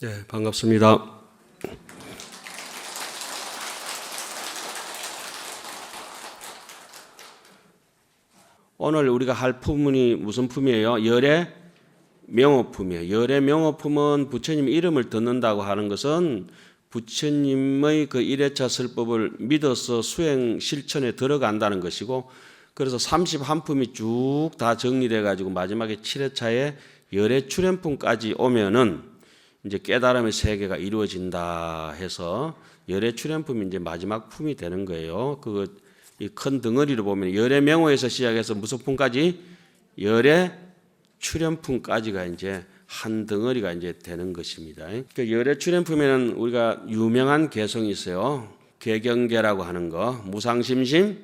네, 반갑습니다. 오늘 우리가 할 품이 무슨 품이에요? 열애 명호품이에요. 열애 명호품은 부처님 이름을 듣는다고 하는 것은 부처님의 그 일회차 설법을 믿어서 수행 실천에 들어간다는 것이고, 그래서 31품이 쭉 다 정리돼 가지고 마지막에 7회차에 열애 출현품까지 오면은 이제 깨달음의 세계가 이루어진다 해서 열애 출현품이 이제 마지막 품이 되는 거예요. 그 이 큰 덩어리를 보면 열애 명호에서 시작해서 무슨 품까지? 열애 출현품까지가 이제 한 덩어리가 이제 되는 것입니다. 그 열애 출현품에는 우리가 유명한 개성이 있어요. 개경계라고 하는 거, 무상심심,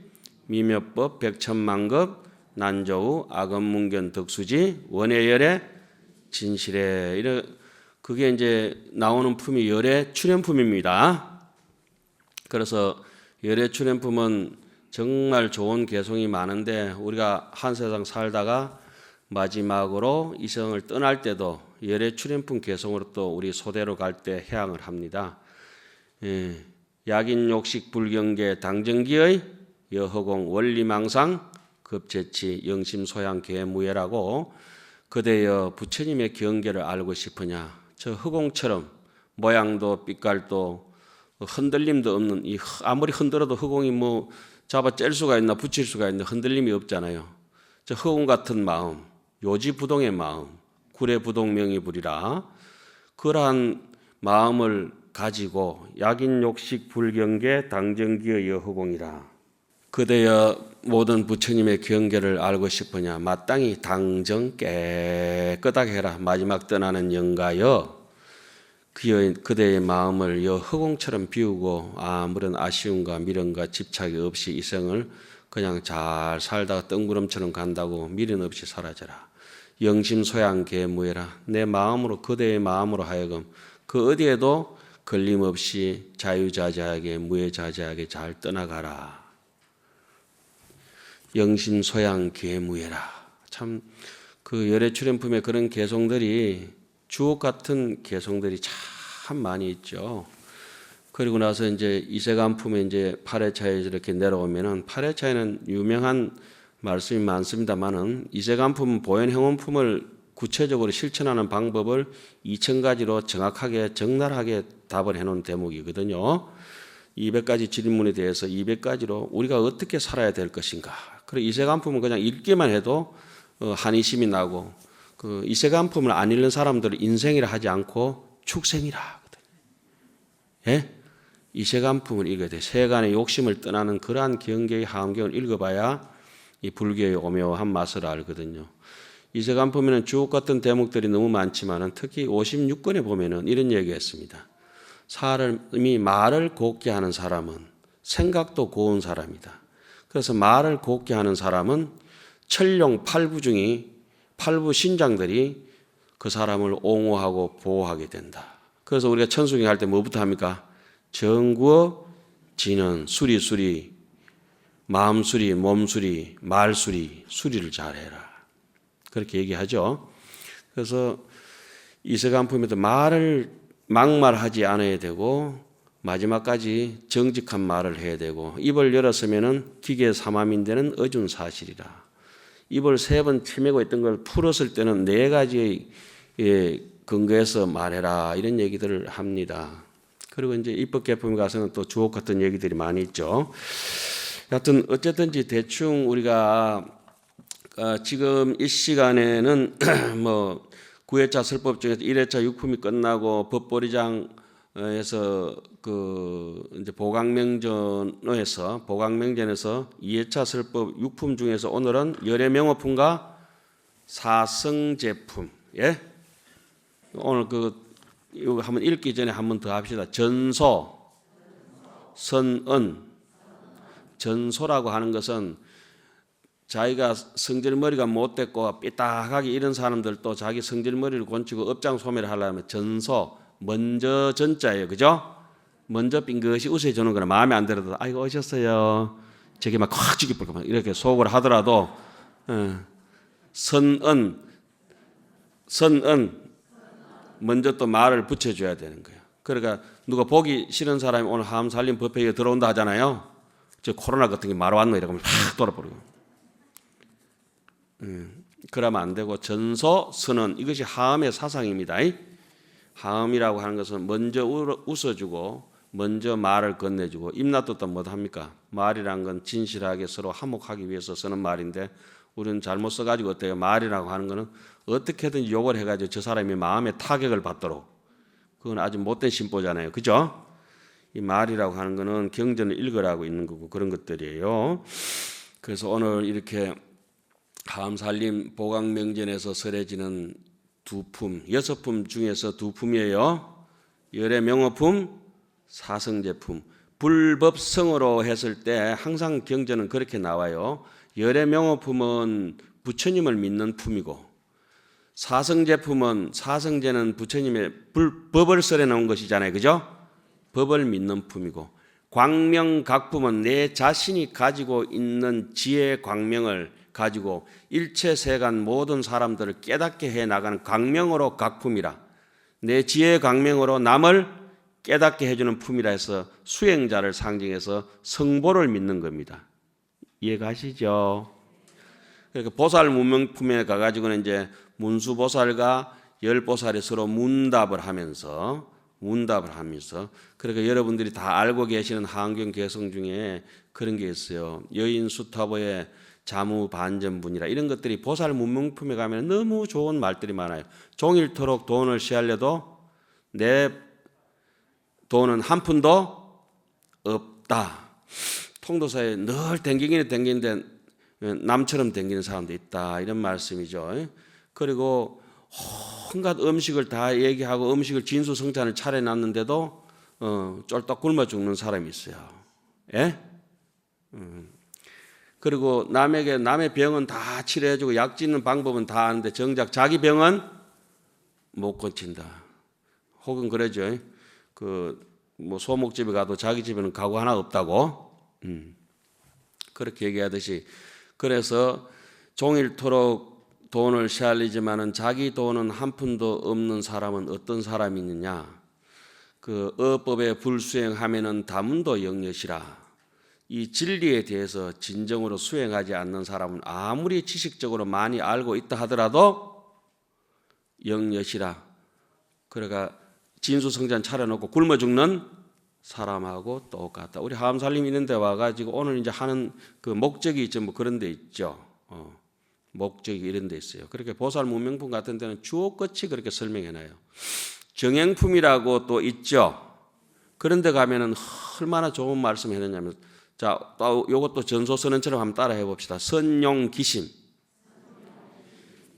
미묘법, 백천만급, 난조우, 아건문견, 덕수지, 원해열애, 진실에 이런 그게 이제 나오는 품이 열애 출현품입니다. 그래서 열애 출현품은 정말 좋은 개성이 많은데 우리가 한 세상 살다가 마지막으로 이생을 떠날 때도 열애 출현품 개성으로 또 우리 소대로 갈 때 해양을 합니다. 약인 욕식 불경계 당정기의 여허공 원리망상 급제치 영심소양 계무예라고 그대여 부처님의 경계를 알고 싶으냐. 저 허공처럼 모양도 빛깔도 흔들림도 없는 이 아무리 흔들어도 허공이 뭐 잡아 뗄 수가 있나 붙일 수가 있나 흔들림이 없잖아요. 저 허공 같은 마음, 요지부동의 마음, 구례부동명이불이라 그러한 마음을 가지고 약인욕식 불경계 당정기의 여허공이라 그대여 모든 부처님의 경계를 알고 싶으냐. 마땅히 당정 깨끗하게 해라. 마지막 떠나는 영가여 그대의 마음을 여 허공처럼 비우고 아무런 아쉬움과 미련과 집착이 없이 이 생을 그냥 잘 살다가 뜬구름처럼 간다고 미련 없이 사라져라. 영심소양 계무해라. 내 마음으로 그대의 마음으로 하여금 그 어디에도 걸림없이 자유자재하게 무해자재하게 잘 떠나가라. 영심소양 계무해라. 참 그 열애 출현품의 그런 개성들이 주옥 같은 개성들이 참 많이 있죠. 그리고 나서 이제 이세간품에 이제 8회차에 이렇게 내려오면은 8회차에는 유명한 말씀이 많습니다만은 이세간품은 보현행원품을 구체적으로 실천하는 방법을 2000가지로 정확하게 적나라하게 답을 해놓은 대목이거든요. 200가지 질문에 대해서 200가지로 우리가 어떻게 살아야 될 것인가. 그리고 이세간품은 그냥 읽기만 해도 한의심이 나고 그 이세간품을 안 읽는 사람들은 인생이라 하지 않고 축생이라 하거든요. 예? 이세간품을 읽어야 돼. 세간의 욕심을 떠나는 그러한 경계의 하엄경을 읽어봐야 이 불교의 오묘한 맛을 알거든요. 이세간품에는 주옥 같은 대목들이 너무 많지만은 특히 56권에 보면은 이런 얘기가 있습니다. 사람이 말을 곱게 하는 사람은 생각도 고운 사람이다. 그래서 말을 곱게 하는 사람은 천룡 8부 중에 8부 신장들이 그 사람을 옹호하고 보호하게 된다. 그래서 우리가 천수경 할 때 뭐부터 합니까? 정구어, 진언, 수리, 마음수리, 몸수리, 말수리, 수리를 잘해라. 그렇게 얘기하죠. 그래서 이세간품에도 말을 막말하지 않아야 되고 마지막까지 정직한 말을 해야 되고 입을 열었으면은 기계 삼함인데는 어준사실이라. 입을 3번 치매고 있던 걸 풀었을 때는 4가지의 근거에서 말해라 이런 얘기들을 합니다. 그리고 이제 입법개품에 가서는 또 주옥 같은 얘기들이 많이 있죠. 하여튼 어쨌든지 대충 우리가 지금 이 시간에는 뭐 9회차 설법 중에서 1회차 육품이 끝나고 법보리장에서 그 이제 보강명전에서 2회차 설법 육품 중에서 오늘은 열애명호품과 사성제품. 예? 오늘 이거 한번 읽기 전에 한번 더 합시다. 전소, 선언. 전소라고 하는 것은 자기가 성질머리가 못됐고 삐딱하게 이런 사람들도 자기 성질머리를 곤치고 업장소매를 하려면 전소, 먼저 전자예요. 그죠? 먼저 빙긋이 웃어주는 거나 마음에 안 들어도 아이고 오셨어요. 저게 막 확 죽일 뻔 이렇게 속을 하더라도 선언 먼저 또 말을 붙여줘야 되는 거예요. 그러니까 누가 보기 싫은 사람이 오늘 하암살림법회에 들어온다 하잖아요. 저 코로나 같은 게 말 왔노 이러고 확 돌아버리고. 그러면 안 되고 전소 선언 이것이 하암의 사상입니다. 하암이라고 하는 것은 먼저 웃어주고 먼저 말을 건네주고 입 놔뒀다 못합니까? 말이란 건 진실하게 서로 화목하기 위해서 쓰는 말인데 우리는 잘못 써가지고 어때요? 말이라고 하는 거는 어떻게든 욕을 해가지고 저 사람이 마음에 타격을 받도록 그건 아주 못된 심보잖아요. 그죠? 이 말이라고 하는 거는 경전을 읽으라고 있는 거고 그런 것들이에요. 그래서 오늘 이렇게 하암살림 보강명전에서 설해지는 두 품, 6품 중에서 두 품이에요. 열의 명어품, 사성제품. 불법성으로 했을 때 항상 경전은 그렇게 나와요. 열의 명어품은 부처님을 믿는 품이고 사성제품은 사성제는 부처님의 법을 설해 놓은 것이잖아요. 그죠? 법을 믿는 품이고 광명각품은 내 자신이 가지고 있는 지혜의 광명을 가지고 일체세간 모든 사람들을 깨닫게 해나가는 광명으로 각품이라 내 지혜의 광명으로 남을 깨닫게 해주는 품이라 해서 수행자를 상징해서 성보를 믿는 겁니다. 이해가시죠? 그러니까 보살 문명품에 가가지고는 이제 문수보살과 열보살이 서로 문답을 하면서 그러니까 여러분들이 다 알고 계시는 한경 개성 중에 그런 게 있어요. 여인 수타보의 자무반전분이라 이런 것들이 보살 문명품에 가면 너무 좋은 말들이 많아요. 종일토록 돈을 취하려도 내 돈은 한 푼도 없다. 통도사에 늘 댕기는데 남처럼 댕기는 사람도 있다. 이런 말씀이죠. 그리고 온갖 음식을 다 얘기하고 음식을 진수성찬을 차려놨는데도 쫄딱 굶어 죽는 사람이 있어요. 예? 그리고 남의 병은 다 치료해주고 약 짓는 방법은 다 아는데 정작 자기 병은 못 고친다. 혹은 그러죠. 뭐 소목집에 가도 자기 집에는 가구 하나 없다고. 그렇게 얘기하듯이 그래서 종일토록 돈을 시알리지만은 자기 돈은 한 푼도 없는 사람은 어떤 사람이 있느냐? 그 어법에 불수행하면은 다문도 영엿이라. 이 진리에 대해서 진정으로 수행하지 않는 사람은 아무리 지식적으로 많이 알고 있다 하더라도 영엿이라. 그러니까 진수성찬 차려놓고 굶어 죽는 사람하고 똑같다. 우리 하암살림 있는 데 와가지고 오늘 이제 하는 그 목적이 있죠. 뭐 그런 데 있죠. 목적이 이런 데 있어요. 그렇게 보살 문명품 같은 데는 주옥같이 그렇게 설명해놔요. 정행품이라고 또 있죠. 그런 데 가면은 얼마나 좋은 말씀 해놨냐면 자, 요것도 전소선언처럼 한번 따라 해봅시다. 선용기심.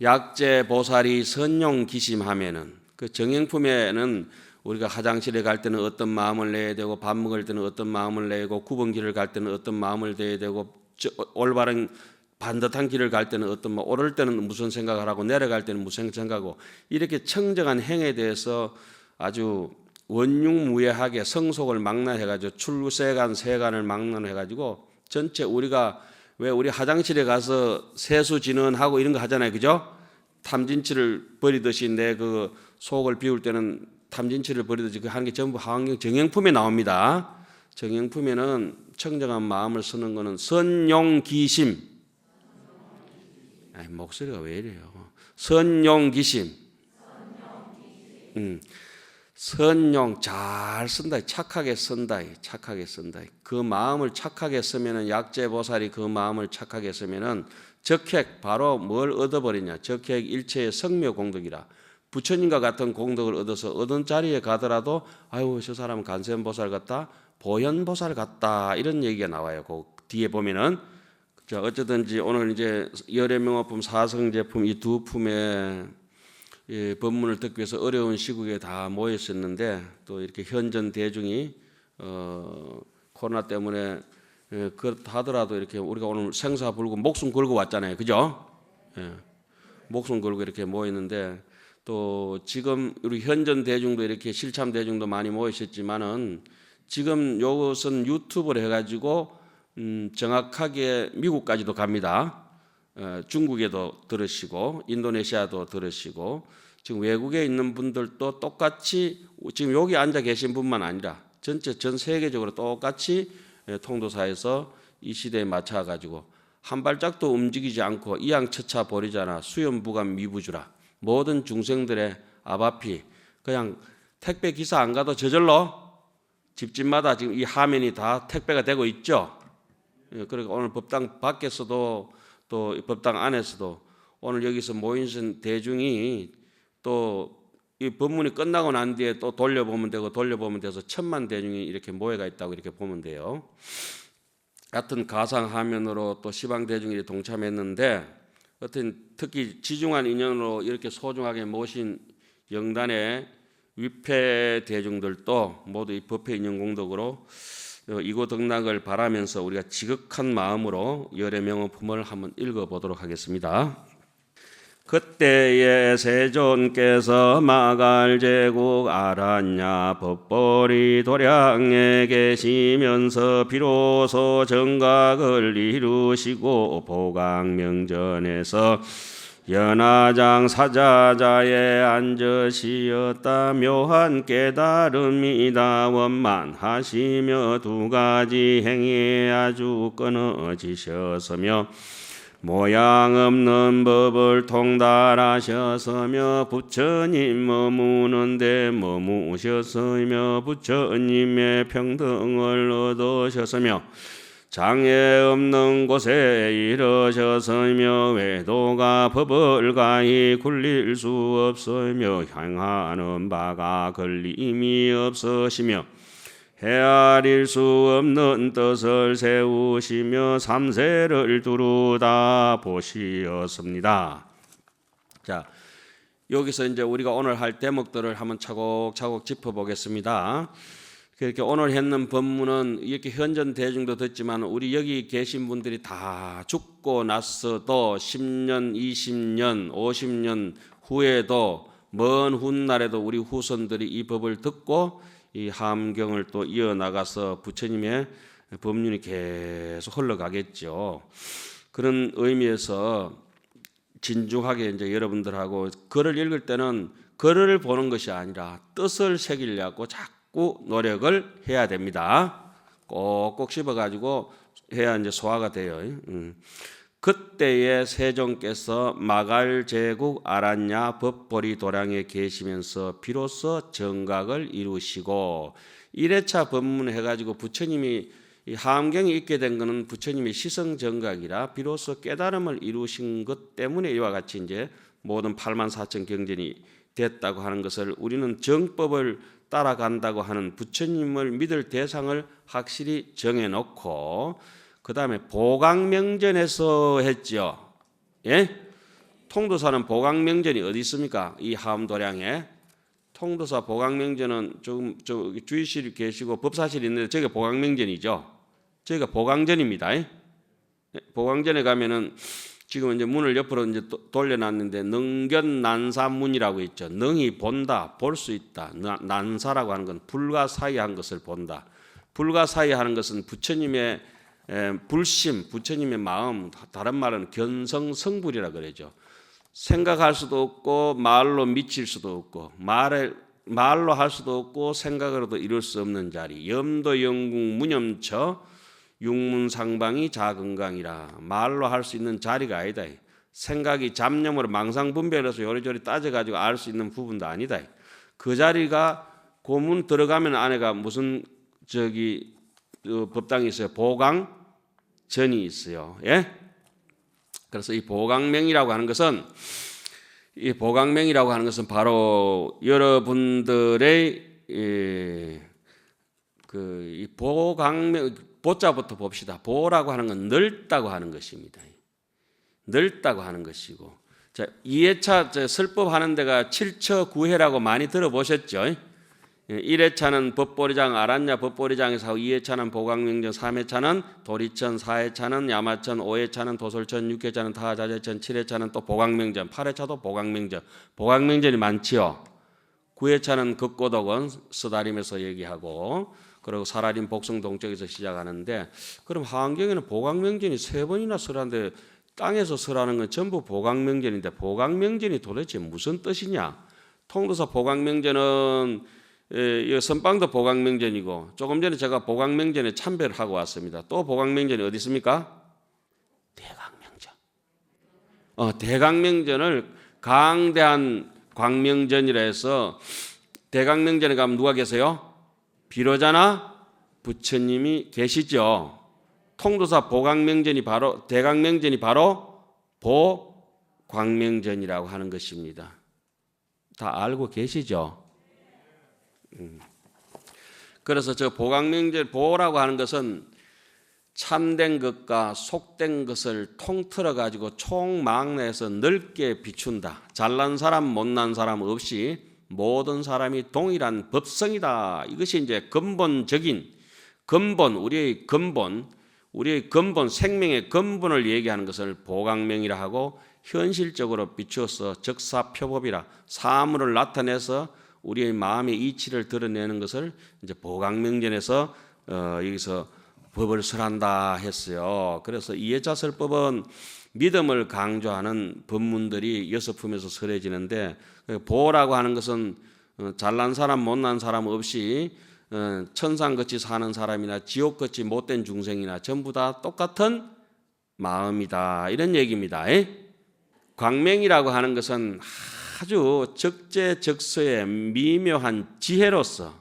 약재 보살이 선용기심 하면은 그 정행품에는 우리가 화장실에 갈 때는 어떤 마음을 내야 되고 밥 먹을 때는 어떤 마음을 내고 구번길을 갈 때는 어떤 마음을 내야 되고 올바른 반듯한 길을 갈 때는 어떤 오를 때는 무슨 생각을 하고 내려갈 때는 무슨 생각하고 이렇게 청정한 행에 대해서 아주 원흉무예하게 성속을 망라해가지고 출세간 세간을 망라해가지고 전체 우리가 왜 우리 화장실에 가서 세수진언하고 이런 거 하잖아요. 그죠? 탐진치를 버리듯이 내 그 속을 비울 때는 탐진치를 버리듯이 그 하는 게 전부 하완경 정행품에 나옵니다. 정행품에는 청정한 마음을 쓰는 거는 선용기심. 목소리가 왜 이래요? 선용기심. 선용 잘 쓴다. 착하게 쓴다. 착하게 쓴다. 그 마음을 착하게 쓰면은 약재보살이 그 마음을 착하게 쓰면은 적핵 바로 뭘 얻어버리냐? 적핵 일체의 성묘 공덕이라. 부처님과 같은 공덕을 얻어서 얻은 자리에 가더라도 아유 저 사람은 간센보살 같다, 보현보살 같다 이런 얘기가 나와요. 그 뒤에 보면은 자 어쨌든지 오늘 이제 열애명어품, 사성제품 이 두 품의 법문을 듣기 위해서 어려운 시국에 다 모였었는데 또 이렇게 현전 대중이 코로나 때문에 그렇다 하더라도 이렇게 우리가 오늘 생사불구 목숨 걸고 왔잖아요. 그죠? 목숨 걸고 이렇게 모였는데 또 지금 우리 현전 대중도 이렇게 실참 대중도 많이 모이셨지만은 지금 요것은 유튜브를 해가지고 정확하게 미국까지도 갑니다. 중국에도 들으시고 인도네시아도 들으시고 지금 외국에 있는 분들도 똑같이 지금 여기 앉아 계신 분만 아니라 전체 전 세계적으로 똑같이 통도사에서 이 시대에 맞춰 가지고 한 발짝도 움직이지 않고 이양처차 버리잖아. 수염부감 미부주라. 모든 중생들의 아바피 그냥 택배 기사 안 가도 저절로 집집마다 지금 이 화면이 다 택배가 되고 있죠. 그러니까 오늘 법당 밖에서도 또 법당 안에서도 오늘 여기서 모인 대중이 또 이 법문이 끝나고 난 뒤에 또 돌려보면 되고 돌려보면 돼서 1000만 대중이 이렇게 모여가 있다고 이렇게 보면 돼요. 같은 가상 화면으로 또 시방 대중이 동참했는데 특히 지중한 인연으로 이렇게 소중하게 모신 영단의 위패 대중들도 모두 이 법회 인연 공덕으로 이고 등락을 바라면서 우리가 지극한 마음으로 열의 명호품을 한번 읽어보도록 하겠습니다. 그때에 세존께서 마갈제국 아란야 법보리 도량에 계시면서 비로소 정각을 이루시고 보강명전에서 연화장 사자자에 앉으시었다. 묘한 깨달음이다 원만하시며 두 가지 행위에 아주 끊어지셨으며 모양 없는 법을 통달하셨으며 부처님 머무는데 머무셨으며 부처님의 평등을 얻으셨으며 장애 없는 곳에 이르셨으며 외도가 법을 가히 굴릴 수 없으며 향하는 바가 걸림이 없으시며 헤아릴 수 없는 뜻을 세우시며 삼세를 두루다 보시었습니다. 자, 여기서 이제 우리가 오늘 할 대목들을 한번 차곡차곡 짚어보겠습니다. 그렇게 오늘 했는 법문은 이렇게 현전 대중도 듣지만 우리 여기 계신 분들이 다 죽고 났어도 10년, 20년, 50년 후에도 먼 훗날에도 우리 후손들이 이 법을 듣고 이 함경을 또 이어나가서 부처님의 법륜이 계속 흘러가겠죠. 그런 의미에서 진중하게 이제 여러분들하고 글을 읽을 때는 글을 보는 것이 아니라 뜻을 새기려고 자꾸 노력을 해야 됩니다. 꼭꼭 씹어가지고 해야 이제 소화가 돼요. 그때에 세종께서 마갈제국 아란야 법보리 도량에 계시면서 비로소 정각을 이루시고 1회차 법문해가지고 부처님이 이 함경에 있게 된 것은 부처님의 시성정각이라 비로소 깨달음을 이루신 것 때문에 이와 같이 이제 모든 84,000 경전이 됐다고 하는 것을 우리는 정법을 따라간다고 하는 부처님을 믿을 대상을 확실히 정해놓고 그 다음에 보강명전에서 했죠. 예? 통도사는 보강명전이 어디 있습니까? 이 하암도량에. 통도사 보강명전은 조금 주의실이 계시고 법사실이 있는데 저게 보강명전이죠. 저희가 보강전입니다. 예? 보강전에 가면은 지금 이제 문을 옆으로 이제 돌려놨는데 능견난사문이라고 있죠. 능이 본다, 볼 수 있다. 난사라고 하는 건 불가사의한 것을 본다. 불가사의하는 것은 부처님의 불심, 부처님의 마음, 다른 말은 견성성불이라 그러죠. 생각할 수도 없고 말로 미칠 수도 없고 말로 할 수도 없고 생각으로도 이룰 수 없는 자리. 염도영궁 무념처 육문상방이 자건강이라. 말로 할 수 있는 자리가 아니다. 생각이 잡념으로 망상분별해서 요리조리 따져가지고 알 수 있는 부분도 아니다. 그 자리가 고문 들어가면 안에가 무슨 법당이 있어요. 보강전이 있어요. 예? 그래서 이 보강명이라고 하는 것은 바로 여러분들의 이 보강명 보자부터 봅시다. 보라고 하는 건 넓다고 하는 것입니다. 넓다고 하는 것이고, 자 2회차 설법 하는 데가 7처 9회라고 많이 들어보셨죠? 1회차는 법보리장 아란야 법보리장에서 하고 2회차는 보강명전, 3회차는 도리천, 4회차는 야마천, 5회차는 도솔천, 6회차는 타자재천, 7회차는 또 보강명전, 8회차도 보강명전. 보강명전이 많지요. 9회차는 극고덕원 스다림에서 얘기하고 그리고 사라림 복성 동쪽에서 시작하는데, 그럼 하안경에는 보강명전이 3번이나 설하는데 땅에서 설하는 건 전부 보강명전인데 보강명전이 도대체 무슨 뜻이냐? 통도사 보강명제는 선빵도 보강명제이고 조금 전에 제가 보강명제에 참배를 하고 왔습니다. 또 보강명제는 어디 있습니까? 대강명전. 대강명전을 강대한 광명전이라 해서 대강명전에 가면 누가 계세요? 비로자나 부처님이 계시죠. 통도사 보강명전이 바로 대강명전이 바로 보광명전이라고 하는 것입니다. 다 알고 계시죠? 그래서 저 보광명전 보라고 하는 것은 참된 것과 속된 것을 통틀어 가지고 총망라해서 넓게 비춘다. 잘난 사람 못난 사람 없이 모든 사람이 동일한 법성이다. 이것이 이제 근본적인 우리의 근본 생명의 근본을 얘기하는 것을 보광명이라 하고, 현실적으로 비추어서 적사표법이라 사물을 나타내서 우리의 마음의 이치를 드러내는 것을 이제 보광명전에서 여기서 법을 설한다 했어요. 그래서 이해자설법은 믿음을 강조하는 법문들이 6품에서 설해지는데, 보라고 하는 것은 잘난 사람 못난 사람 없이 천상같이 사는 사람이나 지옥같이 못된 중생이나 전부 다 똑같은 마음이다, 이런 얘기입니다. 광명이라고 하는 것은 아주 적재적소의 미묘한 지혜로서,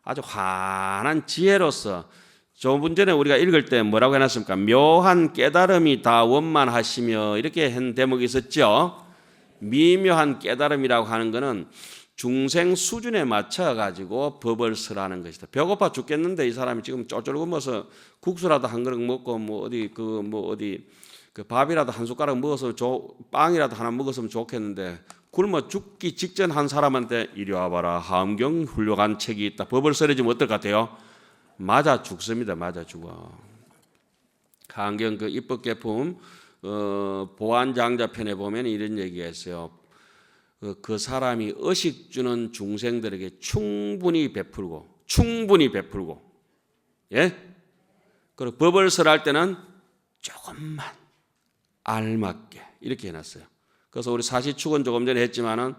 아주 환한 지혜로서, 조금 전에 우리가 읽을 때 뭐라고 해놨습니까? 묘한 깨달음이 다 원만하시며, 이렇게 한 대목이 있었죠. 미묘한 깨달음이라고 하는 것은 중생 수준에 맞춰 가지고 법을 설하는 것이다. 배고파 죽겠는데 이 사람이 지금 쫄쫄 굶어서 국수라도 한 그릇 먹고 그 밥이라도 한 숟가락 먹어서 빵이라도 하나 먹었으면 좋겠는데, 굶어 죽기 직전 한 사람한테 이리 와봐라, 하엄경 훌륭한 책이 있다, 법을 설해주면 어떨 것 같아요? 맞아 죽습니다. 맞아 죽어. 하엄경 그 입법개품 보안장자편에 보면 이런 얘기가 있어요. 그 사람이 의식 주는 중생들에게 충분히 베풀고, 예? 그리고 법을 설할 때는 조금만 알맞게 이렇게 해놨어요. 그래서 우리 사시축은 조금 전에 했지만은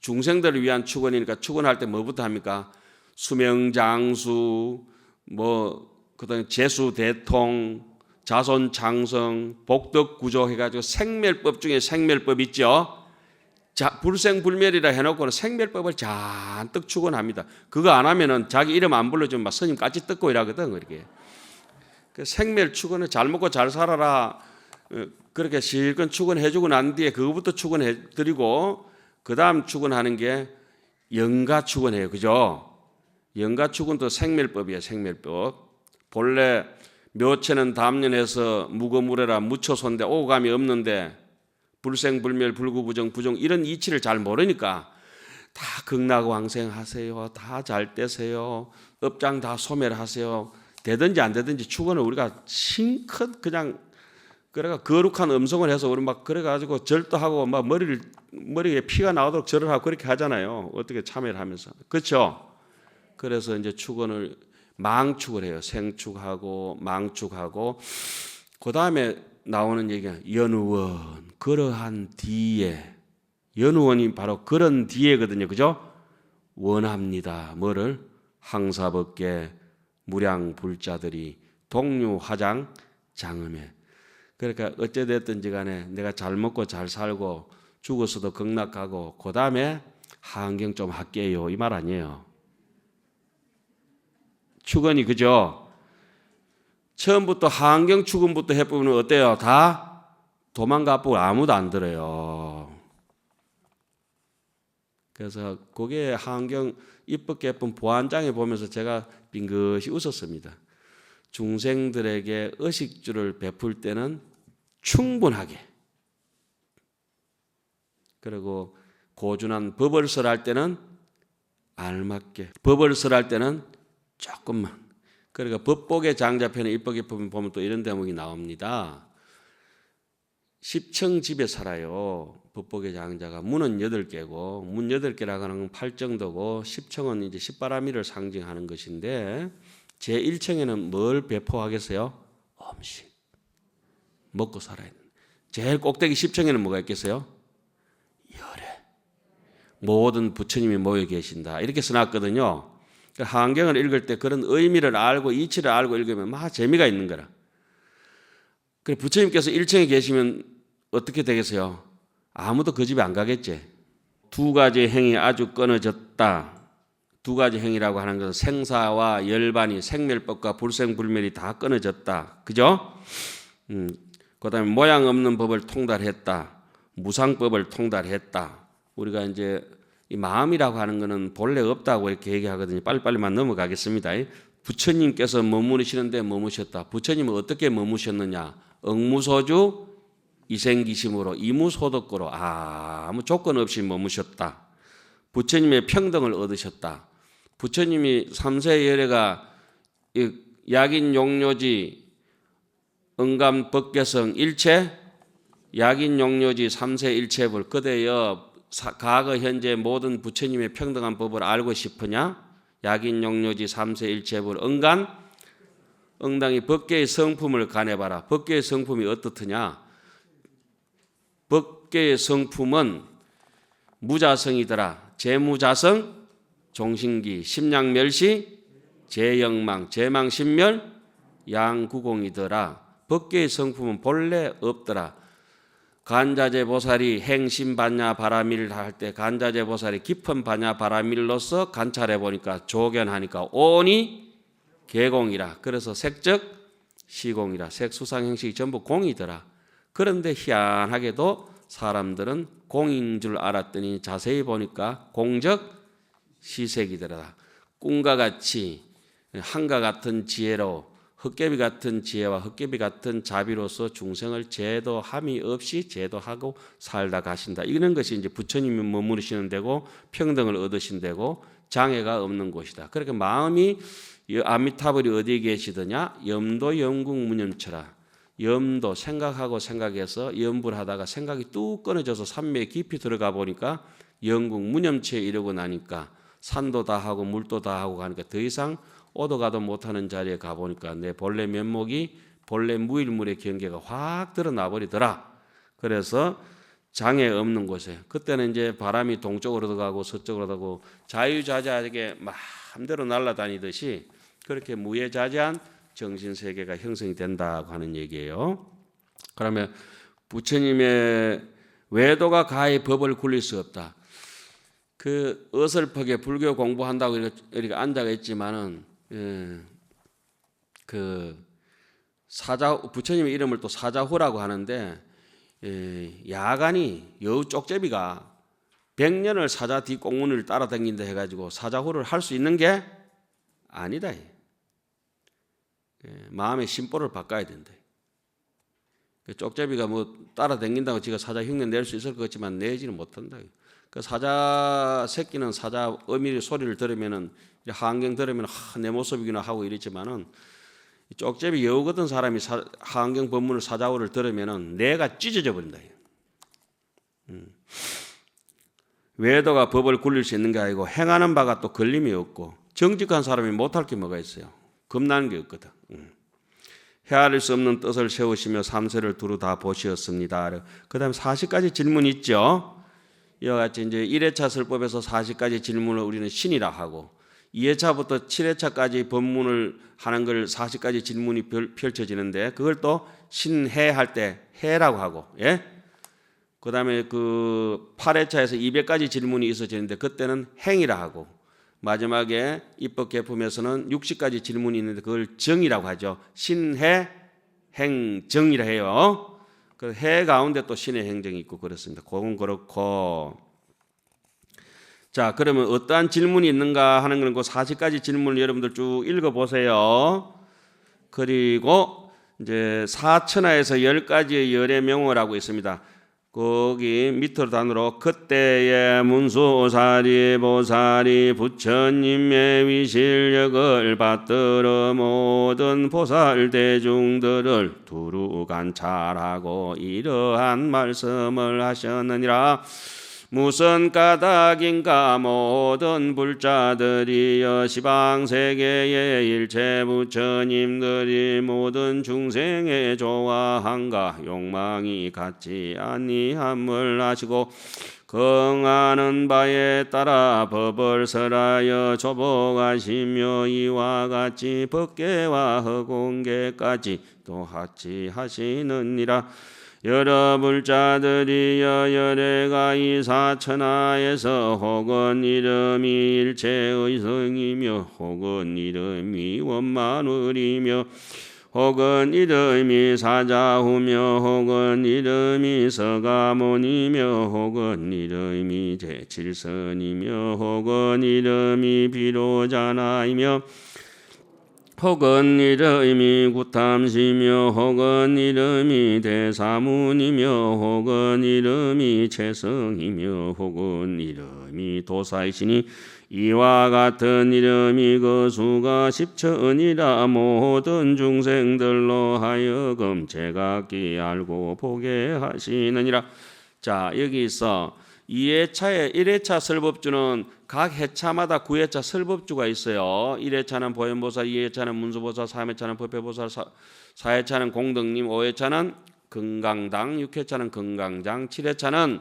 중생들을 위한 축원이니까, 축원할 때 뭐부터 합니까? 수명장수, 그다음에 재수대통, 자손장성, 복덕구조 해가지고 생멸법 중에 생멸법 있죠. 불생불멸이라 해놓고는 생멸법을 잔뜩 축원합니다. 그거 안 하면은 자기 이름 안 불러주면 막 스님 까치 뜯고 이러거든. 그렇게 그 생멸 축원을 잘 먹고 잘 살아라, 그렇게 실컷 축원해주고 난 뒤에 그거부터 축원해드리고, 그 다음 축원하는 게 영가 축원해요. 그죠? 영가 축원도 생멸법이에요. 생멸법. 본래 묘체는 담년해서 무거무래라 무초소인데 오감이 없는데, 불생불멸 불구부정 부정 이런 이치를 잘 모르니까 다 극락왕생하세요, 다 잘 되세요, 업장 다 소멸하세요, 되든지 안 되든지 축원을 우리가 신컷 그냥 그래가 거룩한 음성을 해서 우리 막 그래가지고 절도 하고 막 머리에 피가 나오도록 절을 하고 그렇게 하잖아요. 어떻게 참여를 하면서. 그렇죠? 그래서 이제 축원을 망축을 해요. 생축하고 망축하고, 그 다음에 나오는 얘기가 연우원, 그러한 뒤에, 연우원이 바로 그런 뒤에거든요. 그죠? 원합니다. 뭐를? 항사법계 무량불자들이 동류화장 장음에. 그러니까 어찌됐든지 간에 내가 잘 먹고 잘 살고 죽어서도 극락하고 그 다음에 하안경 좀 할게요, 이 말 아니에요. 축원이 그죠? 처음부터 하안경 축원부터 해보면 어때요? 다 도망가고 아무도 안 들어요. 그래서 그게 하안경 입법개품 보안장에 보면서 제가 빙긋이 웃었습니다. 중생들에게 의식주를 베풀 때는 충분하게, 그리고 고준한 법을 설할 때는 알맞게, 법을 설할 때는 조금만. 그러니까 법복의 장자편의 입법개품 보면 또 이런 대목이 나옵니다. 10층 집에 살아요. 법복의 장자가. 문은 8개고, 문 8개라고 하는 건 8정도고, 10층은 이제 십바라미를 상징하는 것인데, 제1층에는 뭘 배포하겠어요? 음식. 먹고 살아야 돼. 제일 꼭대기 10층에는 뭐가 있겠어요? 열애. 모든 부처님이 모여 계신다. 이렇게 써놨거든요. 한경을 읽을 때 그런 의미를 알고 이치를 알고 읽으면 막 재미가 있는 거라. 그래 부처님께서 1층에 계시면 어떻게 되겠어요? 아무도 그 집에 안 가겠지. 두 가지 행이 아주 끊어졌다. 두 가지 행이라고 하는 것은 생사와 열반이 생멸법과 불생불멸이 다 끊어졌다. 그죠? 그다음에 모양 없는 법을 통달했다. 무상법을 통달했다. 우리가 이제 이 마음이라고 하는 것은 본래 없다고 이렇게 얘기하거든요. 빨리빨리만 넘어가겠습니다. 부처님께서 머무르시는데 머무셨다. 부처님은 어떻게 머무셨느냐? 응무소주 이생기심으로 이무소득고로 아무 조건 없이 머무셨다. 부처님의 평등을 얻으셨다. 부처님이 삼세열애가 약인용료지 응감법계성 일체 약인용료지 삼세일체불 그대여 과거 현재 모든 부처님의 평등한 법을 알고 싶으냐? 약인용료지 삼세일체불 응당이 법계의 성품을 가내봐라. 법계의 성품이 어떻느냐? 법계의 성품은 무자성이더라. 재무자성, 종신기, 심량멸시, 재영망, 재망신멸, 양구공이더라. 법계의 성품은 본래 없더라. 간자재 보살이 행심반야 바라밀 할 때 간자재 보살이 깊은 반야 바라밀로서 관찰해 보니까 조견하니까 오니 개공이라. 그래서 색적 시공이라. 색수상 행식이 전부 공이더라. 그런데 희한하게도 사람들은 공인 줄 알았더니 자세히 보니까 공적 시색이더라. 꿈과 같이 한과 같은 지혜로 헛개비 같은 지혜와 헛개비 같은 자비로서 중생을 제도함이 없이 제도하고 살다 가신다. 이런 것이 이제 부처님이 머무르시는 데고 평등을 얻으신 데고 장애가 없는 곳이다. 그렇게 마음이 아미타불이 어디에 계시더냐? 염도 영궁 무념처라. 염도 생각하고 생각해서 염불 하다가 생각이 뚝 끊어져서 산매에 깊이 들어가 보니까 영궁 무념체에 이르고 나니까 산도 다 하고 물도 다 하고 가니까 더 이상 오도 가도 못하는 자리에 가보니까 내 본래 면목이 본래 무일물의 경계가 확 드러나 버리더라. 그래서 장애 없는 곳에 그때는 이제 바람이 동쪽으로 가고 서쪽으로 가고 자유자재하게 마음대로 날아다니듯이 그렇게 무예자재한 정신세계가 형성이 된다고 하는 얘기예요. 그러면 부처님의 외도가 가히 법을 굴릴 수 없다. 그 어설프게 불교 공부한다고 이렇게 앉아 있지만은 그 부처님의 이름을 또 사자후라고 하는데 야간이 여우 쪽제비가 100년을 사자 뒷공문을 따라다닌다 해가지고 사자후를 할 수 있는 게 아니다. 마음의 심보를 바꿔야 된다. 쪽제비가 뭐 따라다닌다고 지가 사자 흉내 낼 수 있을 것 같지만 내지는 못한다. 그 사자 새끼는 사자 어미의 소리를 들으면은 하안경 들으면 내 모습이구나 하고 이랬지만은 쪽제비 여우 같은 사람이 하안경 법문을 사자후를 들으면은 내가 찢어져 버린다. 외도가 법을 굴릴 수 있는 게 아니고 행하는 바가 또 걸림이 없고 정직한 사람이 못할 게 뭐가 있어요? 겁나는 게 없거든. 헤아릴 수 없는 뜻을 세우시며 삼세를 두루 다 보시었습니다. 그 다음에 40가지 질문이 있죠. 이와 같이 이제 1회차 설법에서 40가지 질문을 우리는 신이라 하고 2회차부터 7회차까지 법문을 하는 걸 40가지 질문이 펼쳐지는데 그걸 또 신해할 때 해라고 하고 예? 그 다음에 그 8회차에서 200가지 질문이 있어지는데 그때는 행이라 하고 마지막에 입법 개품에서는 60가지 질문이 있는데 그걸 정이라고 하죠. 신해 행정이라 해요. 그 해 가운데 또 신의 행정이 있고 그렇습니다. 그건 그렇고 자 그러면 어떠한 질문이 있는가 하는 건 그 40가지 질문을 여러분들 쭉 읽어보세요. 그리고 이제 사천하에서 10가지의 열의 명호라고 있습니다. 거기 밑으로 단으로 그때의 문수사리 보살이 부처님의 위실력을 받들어 모든 보살 대중들을 두루 관찰하고 이러한 말씀을 하셨느니라. 무슨 까닭인가 모든 불자들이여 시방세계의 일체 부처님들이 모든 중생의 좋아함과 욕망이 같지 아니함을 아시고 긍하는 바에 따라 법을 설하여 조복하시며 이와 같이 법계와 허공계까지 또 하치 하시느니라. 여러 불자들이여 열애가 이사천하에서 혹은 이름이 일체의 성이며 혹은 이름이 원만을이며 혹은 이름이 사자후며 혹은 이름이 서가모니며 혹은 이름이 제칠선이며 혹은 이름이 비로자나이며 혹은 이름이 구탐시며 혹은 이름이 대사문이며 혹은 이름이 채성이며 혹은 이름이 도사이시니 이와 같은 이름이 그 수가 십천이라. 모든 중생들로 하여금 제각기 알고 보게 하시느니라. 자, 여기서 2회차에 1회차 설법주는 각 회차마다 9회차 설법주가 있어요. 1회차는 보현보살, 2회차는 문수보살, 3회차는 법회보살, 4회차는 공덕님, 5회차는 금강당, 6회차는 금강장, 7회차는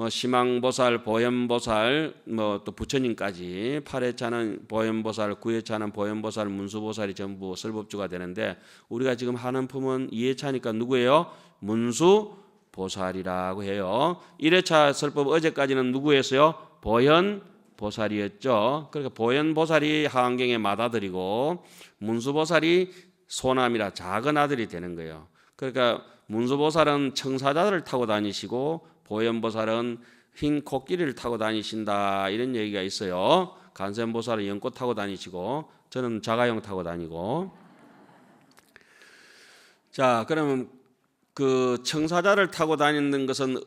시망보살, 보현보살, 또 부처님까지, 8회차는 보현보살, 9회차는 보현보살, 문수보살이 전부 설법주가 되는데 우리가 지금 하는 품은 2회차니까 누구예요? 문수보살이라고 해요. 1회차 설법 어제까지는 누구였어요? 보현보살이었죠. 그러니까 보현보살이 하안경의 맏아들이고 문수보살이 소남이라 작은 아들이 되는 거예요. 그러니까 문수보살은 청사자들을 타고 다니시고 보현보살은 흰 코끼리를 타고 다니신다, 이런 얘기가 있어요. 간센보살은 연꽃 타고 다니시고 저는 자가용 타고 다니고. 자, 그러면 그 청사자를 타고 다니는 것은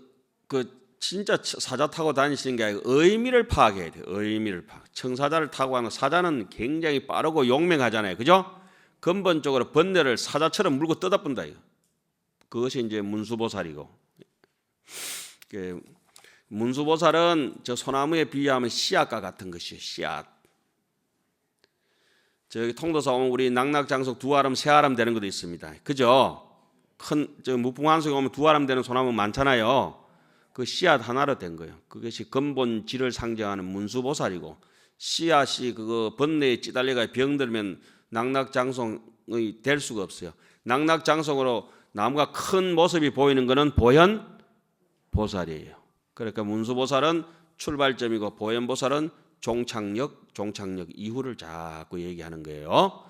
그 진짜 사자 타고 다니시는 게 아니고 의미를 파악해야 돼요. 의미를 파악. 청사자를 타고 하는 사자는 굉장히 빠르고 용맹하잖아요. 그죠? 근본적으로 번뇌를 사자처럼 물고 떠다본다 이거. 그것이 이제 문수보살이고. 문수보살은 저 소나무에 비유하면 씨앗과 같은 것이에요. 씨앗. 저기 통도사 오면 우리 낙낙장석 두 아람 세 아람 되는 것도 있습니다. 그죠? 큰 저 무풍한석에 오면 두 아람 되는 소나무 많잖아요. 그 씨앗 하나로 된 거예요. 그것이 근본 질을 상징하는 문수보살이고, 씨앗이 그거 번뇌에 찌달려가 병들면 낙낙장성이 될 수가 없어요. 낙낙장성으로 나무가 큰 모습이 보이는 것은 보현보살이에요. 그러니까 문수보살은 출발점이고 보현보살은 종착역 이후를 자꾸 얘기하는 거예요.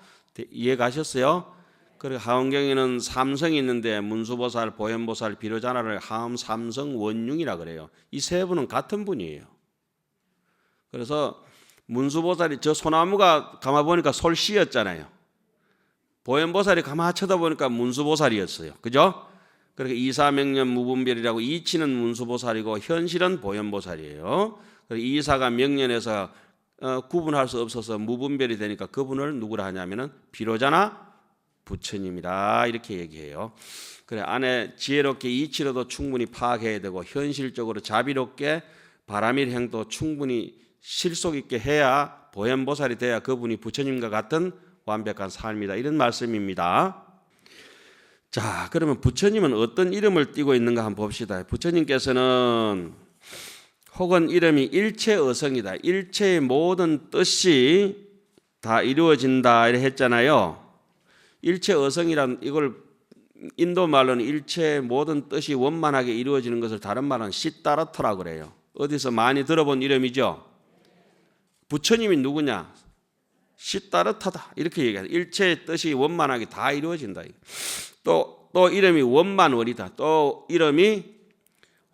이해 가셨어요? 그리고 하원경에는 삼성이 있는데 문수보살, 보현보살, 비로자나를 하음 삼성 원융이라 그래요. 이 세 분은 같은 분이에요. 그래서 문수보살이 저 소나무가 가만 보니까 솔씨였잖아요. 보현보살이 가만 쳐다보니까 문수보살이었어요. 그죠? 그러니까 이사명년 무분별이라고 이치는 문수보살이고 현실은 보현보살이에요. 이사가 명년에서 구분할 수 없어서 무분별이 되니까 그분을 누구라 하냐면은 비로자나 부처님이다, 이렇게 얘기해요. 그래, 안에 지혜롭게 이치로도 충분히 파악해야 되고 현실적으로 자비롭게 바라밀 행도 충분히 실속 있게 해야 보현보살이 돼야 그분이 부처님과 같은 완벽한 삶이다, 이런 말씀입니다. 자, 그러면 부처님은 어떤 이름을 띠고 있는가 한번 봅시다. 부처님께서는 혹은 이름이 일체어성이다. 일체의 모든 뜻이 다 이루어진다 이렇게 했잖아요. 일체어성이란, 이걸 인도 말로는 일체의 모든 뜻이 원만하게 이루어지는 것을 다른 말은 시따르타라고 그래요. 어디서 많이 들어본 이름이죠. 부처님이 누구냐? 시따르타다, 이렇게 얘기해요. 일체의 뜻이 원만하게 다 이루어진다. 또 이름이 원만월이다. 또 이름이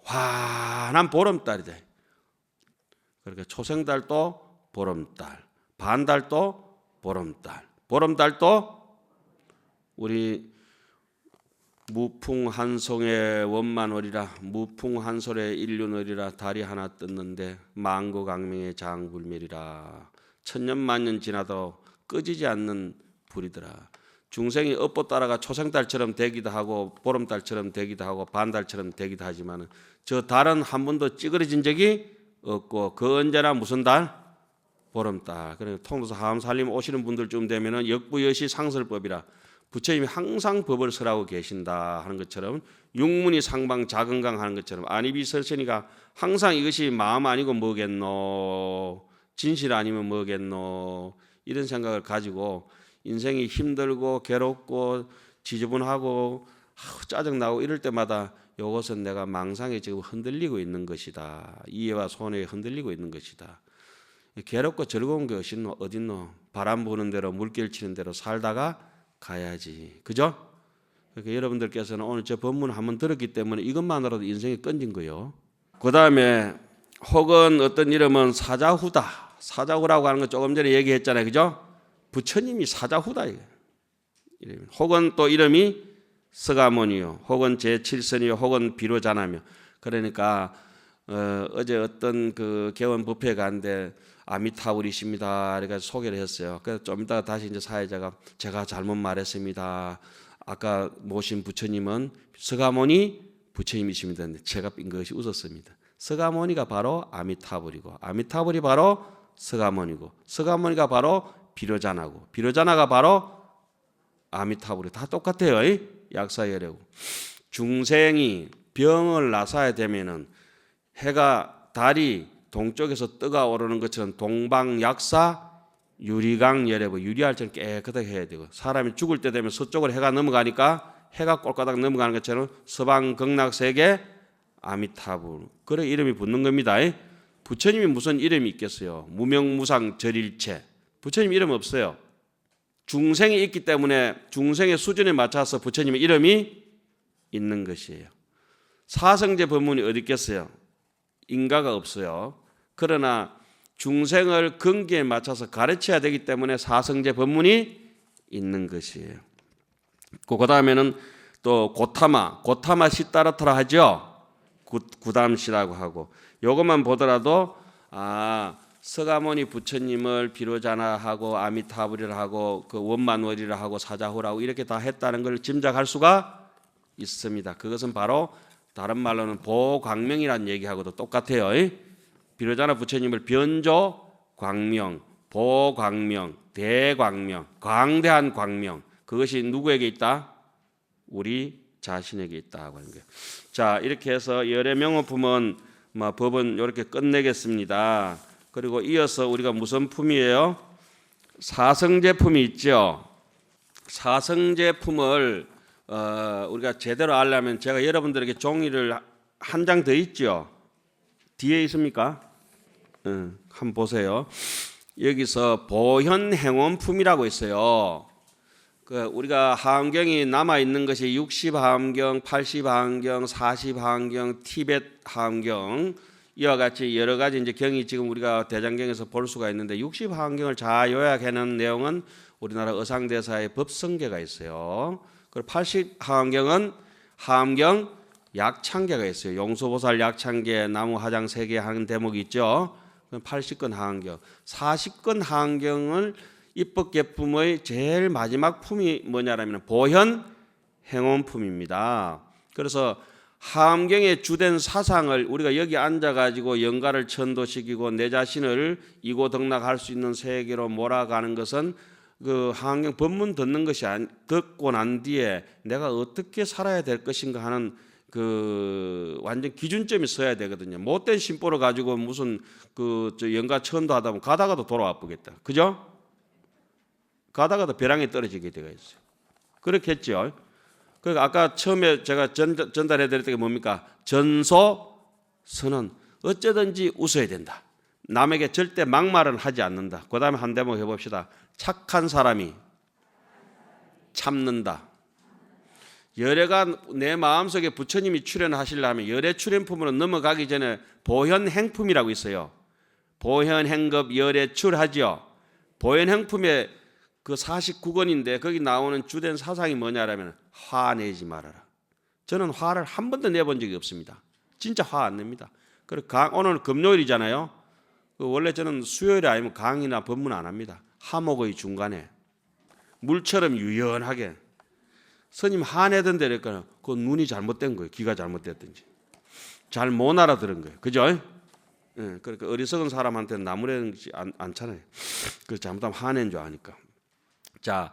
환한 보름달이다. 그러니까 초생달도 보름달, 반달도 보름달, 보름달도 우리 무풍한송의 원만월이라, 무풍한솔의 인륜월이라 달이 하나 떴는데 만고강명의 장불멸이라. 천년만년 지나도 꺼지지 않는 불이더라. 중생이 업보 따라가 초생달처럼 되기도 하고 보름달처럼 되기도 하고 반달처럼 되기도 하지만 저 달은 한 번도 찌그러진 적이 없고 그 언제나 무슨 달? 보름달. 그래서 통도사 하암살림 오시는 분들쯤 되면은 역부여시 상설법이라 부처님이 항상 법을 설하고 계신다 하는 것처럼 육문이 상방 자건강 하는 것처럼 안이비 설천이가 항상 이것이 마음 아니고 뭐겠노, 진실 아니면 뭐겠노, 이런 생각을 가지고 인생이 힘들고 괴롭고 지저분하고 짜증나고 이럴 때마다 이것은 내가 망상에 지금 흔들리고 있는 것이다. 이해와 손해에 흔들리고 있는 것이다. 괴롭고 즐거운 게 어딨노? 바람 부는 대로 물길 치는 대로 살다가 가야지. 그죠? 그러니까 여러분들께서는 오늘 저 법문을 한번 들었기 때문에 이것만으로도 인생이 끊긴 거예요. 그 다음에 혹은 어떤 이름은 사자후다. 사자후라고 하는 거 조금 전에 얘기했잖아요. 그죠? 부처님이 사자후다. 혹은 또 이름이 서가모니요, 혹은 제7선이요, 혹은 비로자나며. 그러니까 어제 어떤 그 개원 뷔페에 갔는데 아미타불이십니다. 그러니까 소개를 했어요. 그래서 좀 이따가 다시 이제 사회자가 제가 잘못 말했습니다. 아까 모신 부처님은 서가모니 부처님이십니다. 제가 빙긋이 웃었습니다. 서가모니가 바로 아미타불이고, 아미타불이 바로 서가모니고, 서가모니가 바로 비로자나고, 비로자나가 바로 아미타불이 다 똑같아요. 약사열애고. 중생이 병을 나사야 되면은 해가 달이 동쪽에서 뜨가 오르는 것처럼 동방약사 유리강 열애고, 유리할 때는 깨끗하게 해야 되고, 사람이 죽을 때 되면 서쪽으로 해가 넘어가니까 해가 꼴까닥 넘어가는 것처럼 서방 극락세계 아미타불, 그래 이름이 붙는 겁니다. 부처님이 무슨 이름이 있겠어요? 무명무상 절일체. 부처님 이름 없어요. 중생이 있기 때문에 중생의 수준에 맞춰서 부처님의 이름이 있는 것이에요. 사성제 법문이 어디 있겠어요? 인가가 없어요. 그러나 중생을 근기에 맞춰서 가르쳐야 되기 때문에 사성제 법문이 있는 것이에요. 그 다음에는 또 고타마 시따라터라 하죠. 구담시라고 하고, 요것만 보더라도 서가모니 부처님을 비로자나 하고 아미타불이라 하고 그 원만월이라 하고 사자후라고 이렇게 다 했다는 걸 짐작할 수가 있습니다. 그것은 바로 다른 말로는 보광명이라는 얘기하고도 똑같아요. 비로자나 부처님을 변조 광명, 보광명, 대광명, 광대한 광명, 그것이 누구에게 있다? 우리 자신에게 있다고 하는 거예요. 자, 이렇게 해서 열의 명호품은 법은 이렇게 끝내겠습니다. 그리고 이어서 우리가 무슨 품이에요? 사성제품이 있죠. 사성제품을 우리가 제대로 알려면 제가 여러분들에게 종이를 한 장 더 있죠. 뒤에 있습니까? 한번 보세요. 여기서 보현행원품이라고 있어요. 우리가 하엄경이 남아 있는 것이 60하엄경, 80하엄경, 40하엄경, 티벳 하엄경, 이와 같이 여러 가지 이제 경이 지금 우리가 대장경에서 볼 수가 있는데, 60하엄경을 잘 요약해놓은 내용은 우리나라 의상대사의 법성계가 있어요. 그리고 80하엄경은 하엄경 약창계가 있어요. 용서보살 약창계, 나무 화장 3개 하는 대목이 있죠. 80권 하엄경. 40권 하엄경을 입법계품의 제일 마지막 품이 뭐냐라면 보현 행원품입니다. 그래서 하엄경의 주된 사상을 우리가 여기 앉아가지고 영가를 천도시키고 내 자신을 이고덕락할 수 있는 세계로 몰아가는 것은 그 하엄경 법문 듣는 것이 듣고 난 뒤에 내가 어떻게 살아야 될 것인가 하는 그 완전 기준점이 서야 되거든요. 못된 심보를 가지고 무슨 저 영가 천도하다 보면 가다가도 돌아와 보겠다. 그죠? 가다가도 벼랑에 떨어지게 되어 있어요. 그렇겠죠. 그러니까 아까 처음에 제가 전달해 드렸던 게 뭡니까? 전소 선언. 어쩌든지 웃어야 된다. 남에게 절대 막말은 하지 않는다. 그 다음에 한 대목 해봅시다. 착한 사람이 참는다. 열애가 내 마음속에 부처님이 출현하시려면 열애 출현품으로 넘어가기 전에 보현행품이라고 있어요. 보현행급 열애출하죠. 보현행품의 그 49권인데 거기 나오는 주된 사상이 뭐냐라면 화내지 말아라. 저는 화를 한 번도 내본 적이 없습니다. 진짜 화 안 냅니다. 그리고 오늘 금요일이잖아요. 원래 저는 수요일에 아니면 강의나 법문 안 합니다. 화목의 중간에 물처럼 유연하게. 스님 화내던데 그러니까 그 눈이 잘못된 거예요. 귀가 잘못됐든지 잘 못 알아들은 거예요. 그죠? 그러니까 어리석은 사람한테는 나무라는 것이 않잖아요. 그래서 잘못하면 화낸 줄 아니까. 자,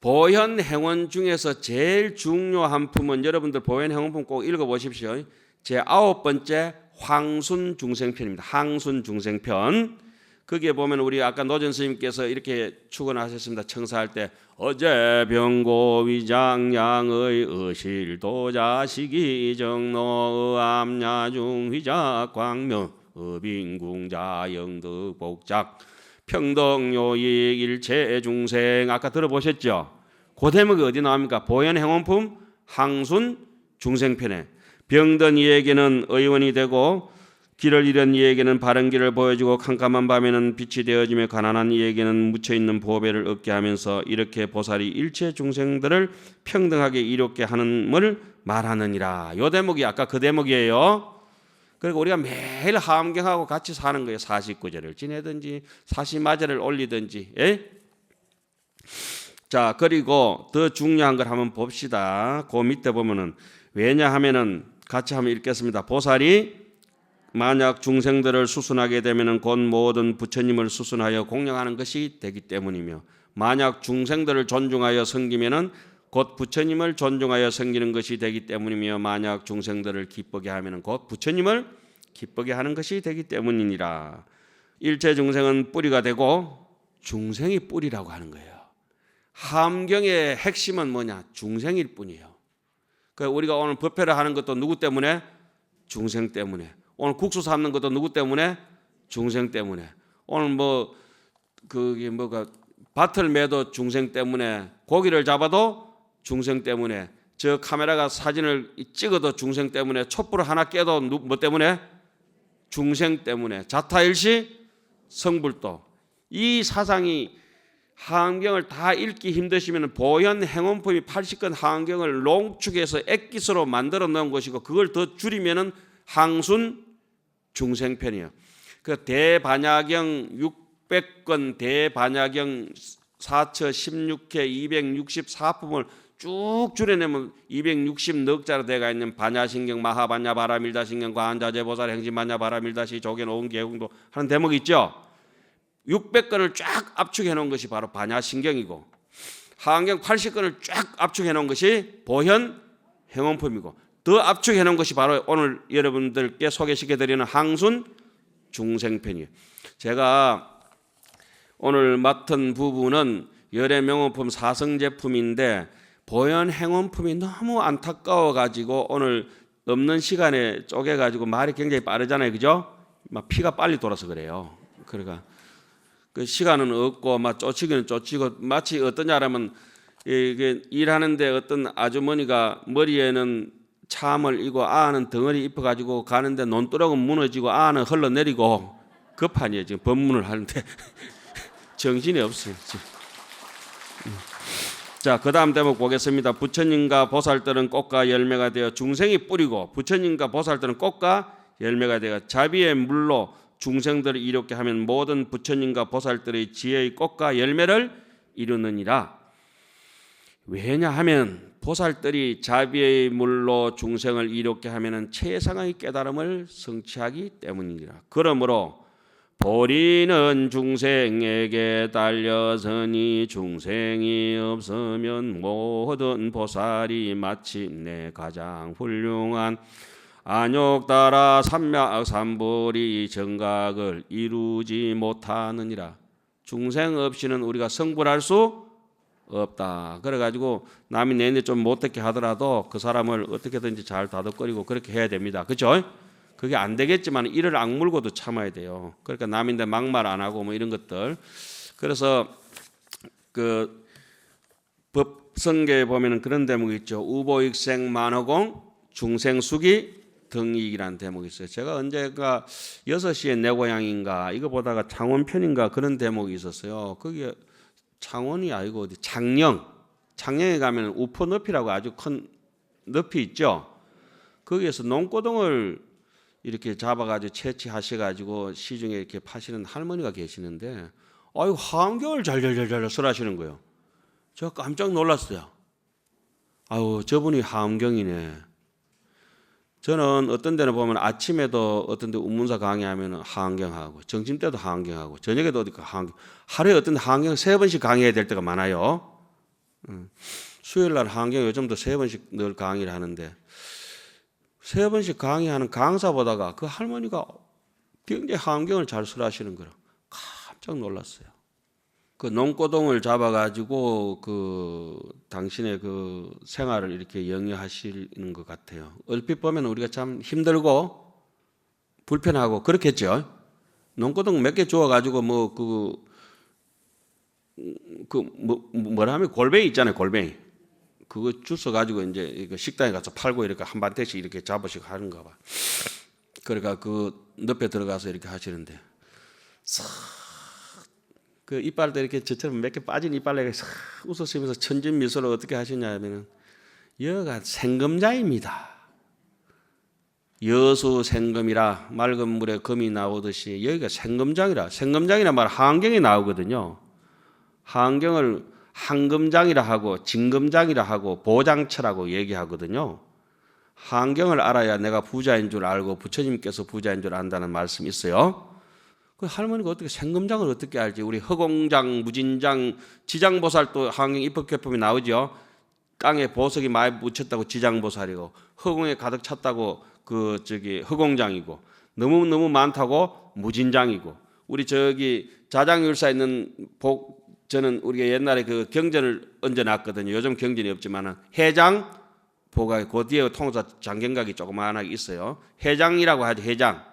보현 행원 중에서 제일 중요한 품은 여러분들 보현 행원품 꼭 읽어보십시오. 제 9번째 황순 중생편입니다. 황순 중생편. 거기에 보면 우리 아까 노전 스님께서 이렇게 축원하셨습니다. 청사할 때 어제 병고 위장양의 의실도자식이 정노 암야중 휘작 광명 어빈궁자 영득 복작 평등요익 일체 중생. 아까 들어보셨죠? 그 대목이 어디 나옵니까? 보현 행원품 황순 중생편에 병든 이에게는 의원이 되고 길을 잃은 이에게는 바른 길을 보여주고 캄캄한 밤에는 빛이 되어지며 가난한 이에게는 묻혀있는 보배를 얻게 하면서 이렇게 보살이 일체 중생들을 평등하게 이롭게 하는을 말하느니라. 요 대목이 아까 그 대목이에요. 그리고 우리가 매일 하암경하고 같이 사는 거예요. 49제를 지내든지 사시마제를 올리든지. 예? 자, 그리고 더 중요한 걸 한번 봅시다. 그 밑에 보면은 왜냐하면은 같이 한번 읽겠습니다. 보살이 만약 중생들을 수순하게 되면은 곧 모든 부처님을 수순하여 공양하는 것이 되기 때문이며 만약 중생들을 존중하여 섬기면은 곧 부처님을 존중하여 섬기는 것이 되기 때문이며 만약 중생들을 기쁘게 하면은 곧 부처님을 기쁘게 하는 것이 되기 때문이니라. 일체 중생은 뿌리가 되고 중생이 뿌리라고 하는 거예요. 하암경의 핵심은 뭐냐? 중생일 뿐이에요. 그러니까 우리가 오늘 법회를 하는 것도 누구 때문에? 중생 때문에. 오늘 국수 삶는 것도 누구 때문에? 중생 때문에. 오늘 밭을 매도 중생 때문에, 고기를 잡아도 중생 때문에, 저 카메라가 사진을 찍어도 중생 때문에, 촛불을 하나 깨도 뭐 때문에? 중생 때문에. 자타일시 성불도. 이 사상이 하암경을 다 읽기 힘드시면 보현 행원품이 80권 하암경을 농축해서 액기스로 만들어 놓은 것이고 그걸 더 줄이면은 항순 중생편이에요. 그 대반야경 600권 대반야경 4처 16회 264품을 쭉 줄여내면 260넉 자로 되어 있는 반야신경 마하반야 바라밀다신경 과한자재보살 행진반야 바라밀다시 조견 오은개궁도 하는 대목이 있죠. 600권을 쫙 압축해 놓은 것이 바로 반야신경이고 하암경 80권을 쫙 압축해 놓은 것이 보현 행원품이고 더 압축해 놓은 것이 바로 오늘 여러분들께 소개시켜 드리는 항순 중생편이에요. 제가 오늘 맡은 부분은 열애명호품 사성제품인데 보현 행원품이 너무 안타까워 가지고 오늘 없는 시간에 쪼개 가지고 말이 굉장히 빠르잖아요. 그죠? 막 피가 빨리 돌아서 그래요. 그러니까 그 시간은 없고 막 쫓기는 쫓기고 마치 어떠냐라면 이게 일하는데 어떤 아주머니가 머리에는 참을 이고 아는 덩어리 입혀 가지고 가는데 논두렁은 무너지고 아는 흘러내리고 급하니에요. 지금 법문을 하는데 정신이 없어요. 자, 그 다음 대목 보겠습니다. 부처님과 보살들은 꽃과 열매가 되어 중생이 뿌리고 부처님과 보살들은 꽃과 열매가 되어 자비의 물로 중생들을 이롭게 하면 모든 부처님과 보살들의 지혜의 꽃과 열매를 이루느니라. 왜냐하면 보살들이 자비의 물로 중생을 이롭게 하면 최상의 깨달음을 성취하기 때문이니라. 그러므로 보리는 중생에게 달려서니 중생이 없으면 모든 보살이 마침내 가장 훌륭한 안욕따라 삼맥삼보리 정각을 이루지 못하느니라. 중생 없이는 우리가 성불할 수 없다. 그래가지고 남이 내내 좀 못되게 하더라도 그 사람을 어떻게든지 잘 다독거리고 그렇게 해야 됩니다. 그렇죠? 그게 안 되겠지만 이를 악물고도 참아야 돼요. 그러니까 남인데 막말 안 하고 뭐 이런 것들. 그래서 그 법성계에 보면은 그런 대목이 있죠. 우보익생 만허공 중생수기 등이익이라는 대목이 있어요. 제가 언제가 6시에 내 고향인가 이거 보다가 창원편인가 그런 대목이 있었어요. 그게 창원이 아니고 어디 창녕에 가면 우포 늪이라고 아주 큰 늪이 있죠. 거기에서 농고동을 이렇게 잡아가지고 채취하셔가지고 시중에 이렇게 파시는 할머니가 계시는데, 아유 하암경을 잘잘잘잘 설하시는 거예요. 저 깜짝 놀랐어요. 아유 저분이 하암경이네. 저는 어떤 데는 보면 아침에도 어떤 데 운문사 강의하면 하암경하고 점심 때도 하암경하고 저녁에도 어디 하암경, 하루에 어떤 데 하암경 3번씩 강의해야 될 때가 많아요. 수요일 날 환경 요즘도 3번씩 늘 강의를 하는데 3번씩 강의하는 강사보다가 그 할머니가 굉장히 환경을 잘 설하시는 거라 깜짝 놀랐어요. 그 농고동을 잡아가지고 그 당신의 그 생활을 이렇게 영위하시는 것 같아요. 얼핏 보면 우리가 참 힘들고 불편하고 그렇겠죠. 농고동 몇 개 주워가지고 뭐라 하면 골뱅이 있잖아요. 골뱅이. 그거 주워가지고 이제 이거 식당에 가서 팔고 이렇게 한 반대씩 이렇게 잡으시고 하는가 봐. 그러니까 그 늪에 들어가서 이렇게 하시는데 그 이빨도 이렇게 저처럼 몇 개 빠진 이빨에 싹 웃으시면서 천진 미소를 어떻게 하시냐면은 여가 생금자입니다. 여수 생금이라 맑은 물에 금이 나오듯이 여기가 생금장이라. 생금장이라 말 한경에 나오거든요. 한경을 한금장이라 하고 진금장이라 하고 보장처라고 얘기하거든요. 한경을 알아야 내가 부자인 줄 알고 부처님께서 부자인 줄 안다는 말씀이 있어요. 그 할머니가 어떻게 생금장을 어떻게 알지? 우리 허공장, 무진장, 지장보살도 한경 입법개품이 나오죠. 땅에 보석이 많이 묻혔다고 지장보살이고 허공에 가득 찼다고 허공장이고 너무 많다고 무진장이고 우리 저기 자장율사 있는 저는 우리가 옛날에 그 경전을 얹어놨거든요. 요즘 경전이 없지만은 해장 보가 그 뒤에 통사 장경각이 조그마하게 있어요. 해장이라고 하죠. 해장.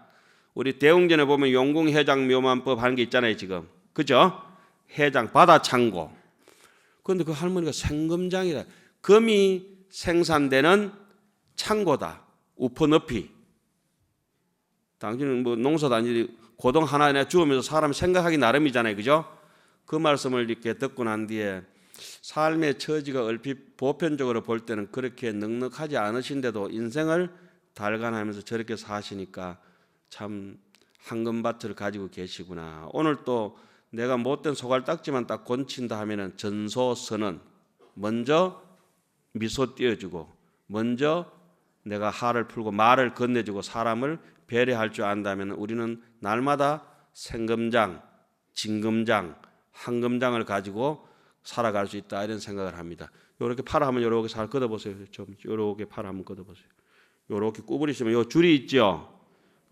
우리 대웅전에 보면 용궁해장 묘만법 하는 게 있잖아요. 지금 그죠? 해장 바다 창고. 그런데 그 할머니가 생금장이라 금이 생산되는 창고다. 우퍼 높이. 당신은 뭐 농사도 아니지 고동 하나 주우면서 사람 생각하기 나름이잖아요. 그죠? 그 말씀을 이렇게 듣고 난 뒤에 삶의 처지가 얼핏 보편적으로 볼 때는 그렇게 넉넉하지 않으신데도 인생을 달관하면서 저렇게 사시니까 참 황금밭을 가지고 계시구나. 오늘 또 내가 못된 소갈딱지만 딱 곤친다 하면은 전소선언 먼저 미소 띄워주고 먼저 내가 화를 풀고 말을 건네주고 사람을 배려할 줄 안다면 우리는 날마다 생금장, 진금장, 황금장을 가지고 살아갈 수 있다 이런 생각을 합니다. 요렇게 팔을 한번 요렇게 잘 걷어보세요. 좀 요렇게 팔을 한번 걷어보세요. 요렇게 구부리시면 요 줄이 있죠.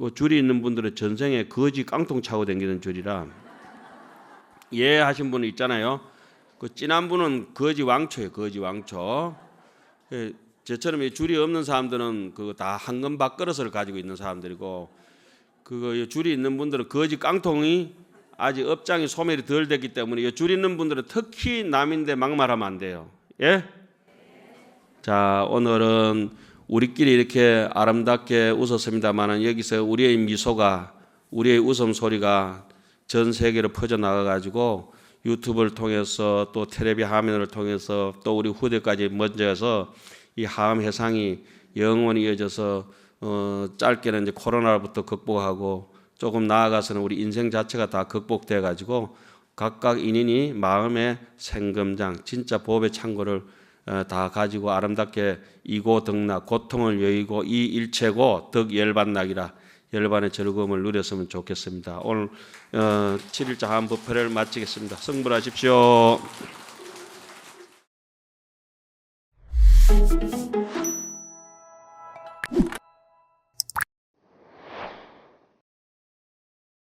요 줄이 있는 분들은 전생에 거지 깡통 차고 다니는 줄이라 이해하신 분은 있잖아요. 그 진한 분은 거지 왕초예요. 거지 왕초. 저처럼 이 줄이 없는 사람들은 그 다 황금 밥그릇을 가지고 있는 사람들이고 그거 줄이 있는 분들은 거지 깡통이 아직 업장이 소멸이 덜 됐기 때문에 이 줄 있는 분들은 특히 남인데 막말하면 안 돼요. 예? 자, 오늘은 우리끼리 이렇게 아름답게 웃었습니다만은 여기서 우리의 미소가 우리의 웃음소리가 전 세계로 퍼져나가 가지고 유튜브를 통해서 또 텔레비 화면을 통해서 또 우리 후대까지 먼저서 이 하암 해상이 영원히 이어져서 짧게는 이제 코로나부터 극복하고 조금 나아가서는 우리 인생 자체가 다 극복돼 가지고 각각 인인이 마음의 생금장 진짜 법의 창고를 다 가지고 아름답게 이고덕락 고통을 여의고 이 일체고 덕열반락이라 열반의 즐거움을 누렸으면 좋겠습니다. 오늘 7일자 하암법회를 마치겠습니다. 성불하십시오.